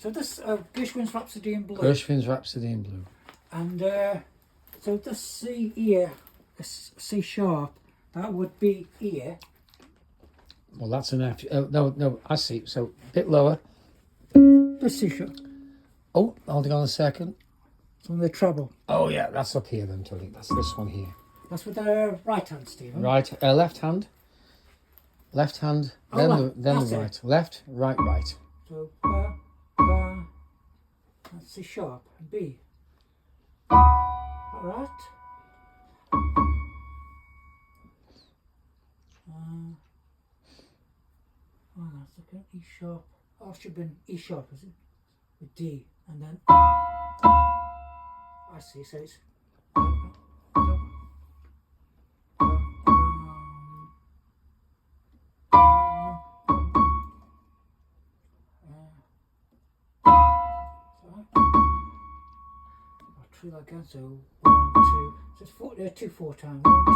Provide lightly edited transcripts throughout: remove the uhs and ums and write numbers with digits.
So this Gershwin's Rhapsody in Blue. Gershwin's Rhapsody in Blue. And so this C here, this C sharp, that would be here. Well, that's an F. No, I see. So a bit lower. This C sharp. Oh, holding on a second. It's on the treble. Oh yeah, that's up here then, Tony. That's this one here. That's with the right hand, Stephen. Right, left hand. Left hand, Oh, then that's the it. right. Left, right, right. So that's C sharp, B. Alright. Oh, that's okay. E sharp. Oh, it should have been E sharp, is it? With D, and then I see. So it's I'll try that again. So 1, 2. So it's 4, 2 4 times. 1, 2.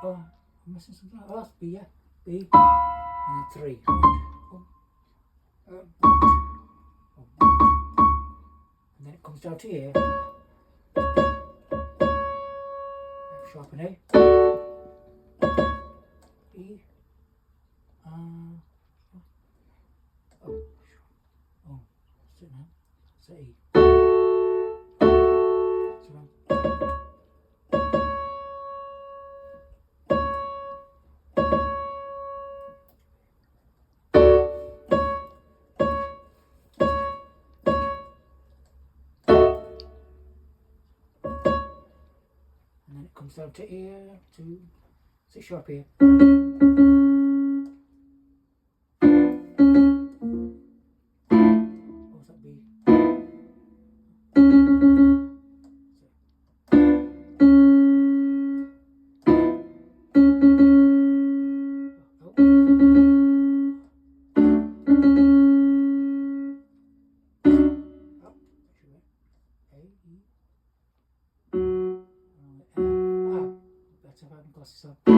Oh, I'm missing something. Oh, that's B, yeah. B. And then 3. 1, 2, 1, 1, 2, 1. And then it comes down to here. F sharp and A. E. Oh, what's it now? It's E. So, and then it comes down to here, to C sharp here. What's that B? Oh. Better have my glasses on. A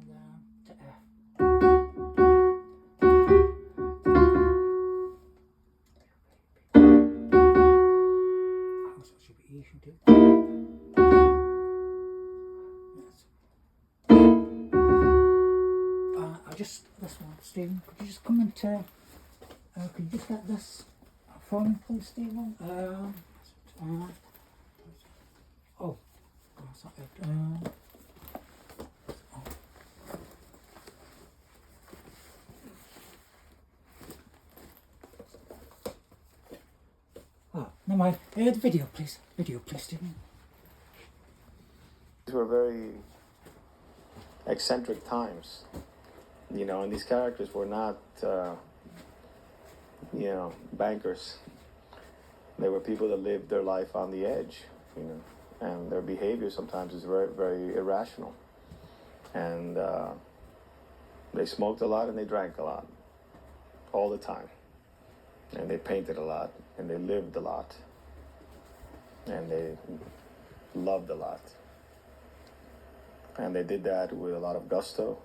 and to F. Oh, so it should be E, shouldn't it? Just this one, Stephen. Could you just come and could you just get this for me, please, Stephen? Oh, that's not it. Never mind. The video, please. Video, please, Stephen. These were very eccentric times. You know, and these characters were not, bankers. They were people that lived their life on the edge, and their behavior sometimes is very, very irrational. And they smoked a lot and they drank a lot, all the time. And they painted a lot, and they lived a lot, and they loved a lot. And they did that with a lot of gusto,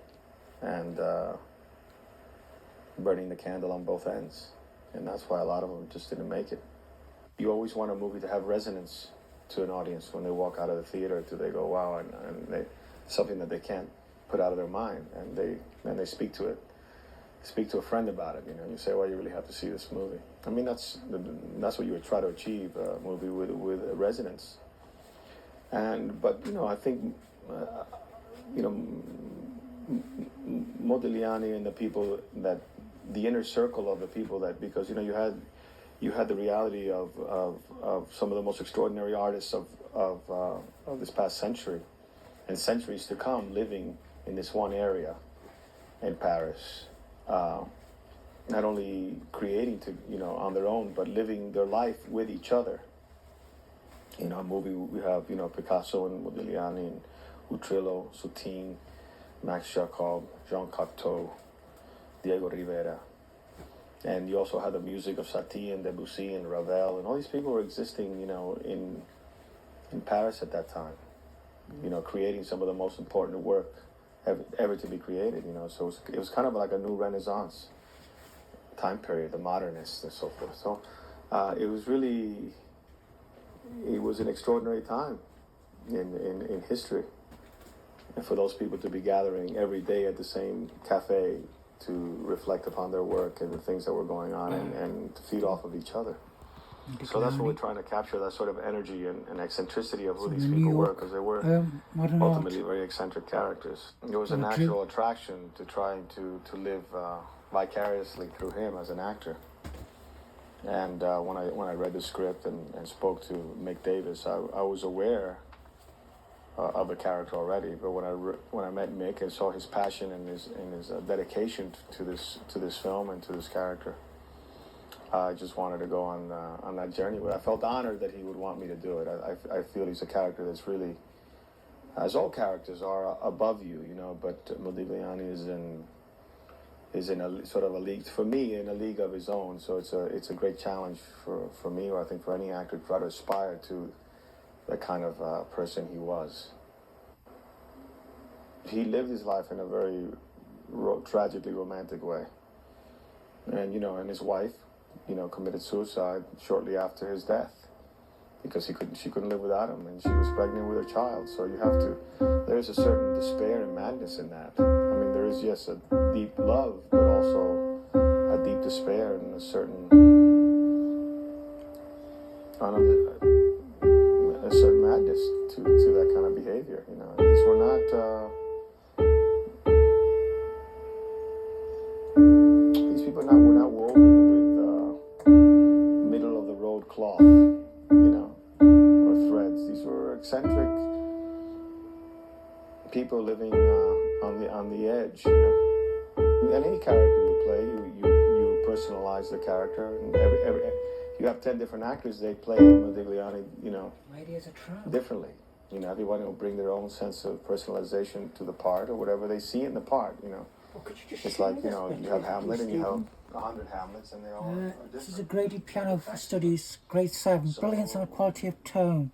and burning the candle on both ends. And that's why a lot of them just didn't make it. You always want a movie to have resonance to an audience when they walk out of the theater, they go, wow, and they, something that they can't put out of their mind, and they speak to it. Speak to a friend about it, you say, well, you really have to see this movie. I mean, that's what you would try to achieve, a movie with resonance. But I think, Modigliani and the people that, the inner circle of the people that, because you had the reality of some of the most extraordinary artists of this past century and centuries to come living in this one area in Paris, not only creating on their own, but living their life with each other. A movie we have Picasso and Modigliani and Utrillo, Soutine, Max Jacob, Jean Cocteau, Diego Rivera, And you also had the music of Satie and Debussy and Ravel, and all these people were existing, you know, in Paris at that time, you know, creating some of the most important work ever to be created, you know. So it was kind of like a new Renaissance time period, the modernists and so forth. So it was an extraordinary time in history. And for those people to be gathering every day at the same cafe to reflect upon their work and the things that were going on and to feed off of each other. So that's what we're trying to capture, that sort of energy and eccentricity of who these people were, because they were ultimately very eccentric characters. It was a natural attraction to trying to live vicariously through him as an actor. And when I read the script and spoke to Mick Davis, I was aware of the character already. But when I met Mick and saw his passion and his dedication to this film and to this character, I just wanted to go on that journey. But I felt honored that he would want me to do it. I feel he's a character that's really, as all characters are, above you, you know. But Modigliani is in a sort of a league, for me, in a league of his own. So it's a great challenge for me, or I think for any actor, to try to aspire to the kind of person he was. He lived his life in a very tragically romantic way, and you know, and his wife, you know, committed suicide shortly after his death because she couldn't live without him, and she was pregnant with her child. So there's a certain despair and madness in that. I mean, there is, yes, a deep love, but also a deep despair and a certain madness to that kind of behavior. You know, these were not. These people were not woven with middle of the road cloth, you know, or threads. These were eccentric people living on the edge, you know. And any character you play, you personalize the character, and every you have 10 different actors, they play Modigliani, you know, differently. You know, everyone will bring their own sense of personalization to the part, or whatever they see in the part, you know. It's like, you know, you have Hamlet and you have 100 Hamlets, and they all are different. This is a graded piano for studies, grade 7, brilliance and a quality of tone.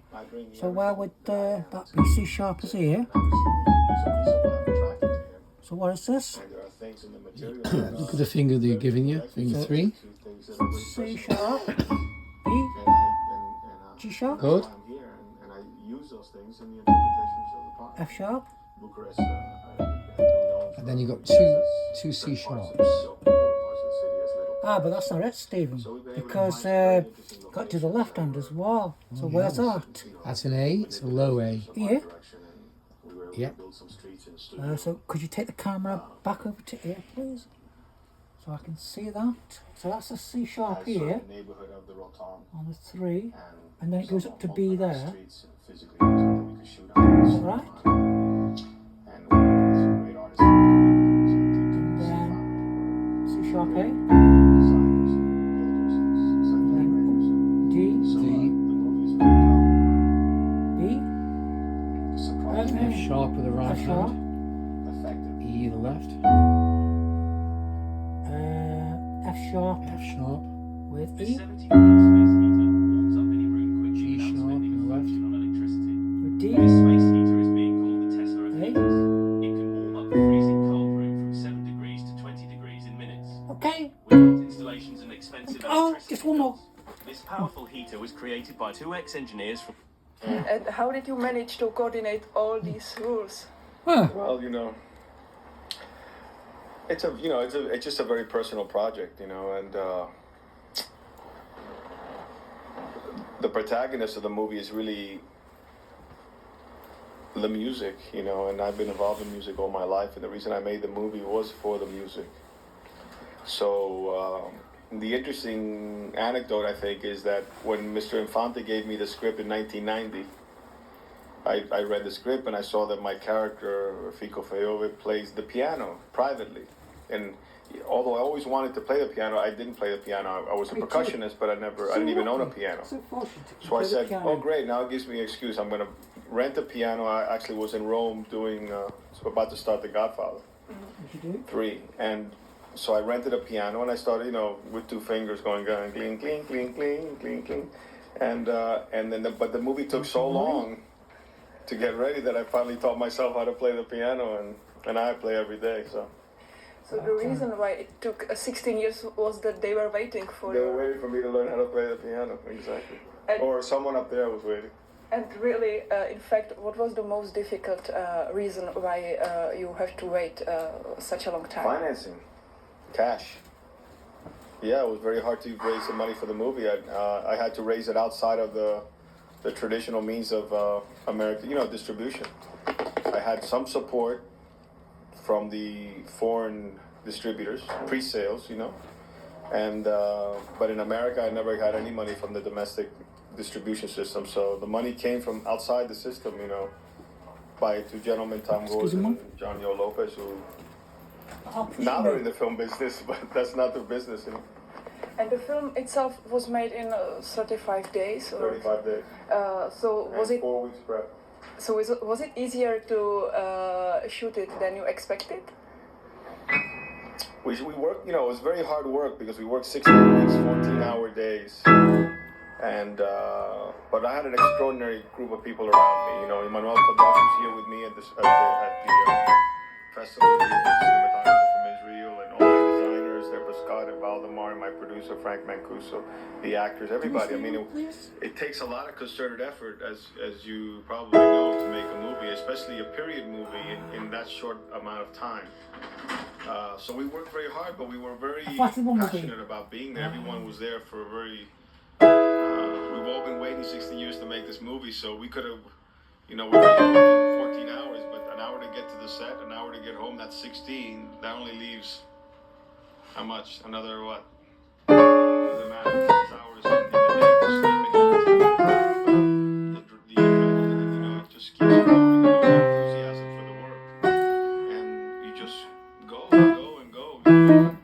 So where would that be? C sharp is here. So what is this? Look at the finger they're giving you, finger 3. C sharp, B, G sharp, Good. F sharp, And then you got two C sharps. but that's not it, Stephen, because got to the left hand as well. So where's that? That's an A, it's a low A. Here. Yep. So could you take the camera back over to here, please? So I can see that. So that's a C sharp here on the 3, and then it goes up to B there. Is that right? And then C sharp A, and then D, B, F sharp with the right F sharp, hand, E the left, F sharp with E, G sharp in the left, with D, This space heater is being called the Tesla of A. heaters. It can warm up the freezing cold room from 7 degrees to 20 degrees in minutes. Okay. Without installations and expensive Oh, electricity just one more. bills. This powerful heater was created by 2 ex-engineers from... And how did you manage to coordinate all these rules? Well, you know, it's just a very personal project, you know, and the protagonist of the movie is really the music, you know, and I've been involved in music all my life, and the reason I made the movie was for the music. So the interesting anecdote, I think, is that when Mr. Infante gave me the script in 1990, I read the script and I saw that my character, Fico Feove, plays the piano privately. And although I always wanted to play the piano, I didn't play the piano. I was a percussionist, but I didn't even own a piano. So I said, oh great, now it gives me an excuse. I'm going to rent a piano. I actually was in Rome about to start The Godfather 3. And So I rented a piano and I started, you know, with 2 fingers going, cling, cling, cling, cling, cling, cling. And then, but the movie took so long to get ready that I finally taught myself how to play the piano, and I play every day. So the reason why it took 16 years was that they were waiting for they you. were waiting for me to learn how to play the piano, exactly. And- Or someone up there was waiting. And really, in fact, what was the most difficult reason why you have to wait such a long time? Financing, cash. Yeah, it was very hard to raise the money for the movie. I had to raise it outside of the traditional means of American, you know, distribution. I had some support from the foreign distributors, pre-sales, you know, and but in America, I never had any money from the domestic distribution system. So the money came from outside the system, you know, by 2 gentlemen, Tom Gores and John Yo Lopez, who now they're in the film business, but that's not their business, you know. And the film itself was made in 35 days? Or, 35 days. So was And it? 4 weeks prep. So was it easier to shoot it than you expected? We worked, you know, it was very hard work because we worked 16 weeks, 14-hour days. And, but I had an extraordinary group of people around me. You know, Emmanuel Kadosh was here with me at the festival, the cinematographer from Israel, and all my designers, there was Scott and Valdemar, and my producer, Frank Mancuso, the actors, everybody. I mean, it takes a lot of concerted effort, as you probably know, to make a movie, especially a period movie in that short amount of time. So we worked very hard, but we were very passionate about being there. Everyone was there for a very... we've all been waiting 16 years to make this movie, so we could have, you know, we're working 14 hours, but an hour to get to the set, an hour to get home, that's 16. That only leaves, how much? Another what? Doesn't matter, 6 hours in the day to sleep and eat. The adrenaline, you know, it just keeps you going, you know, enthusiasm for the work. And you just go and go and go, you know.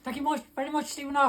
Thank you very much, Stephen.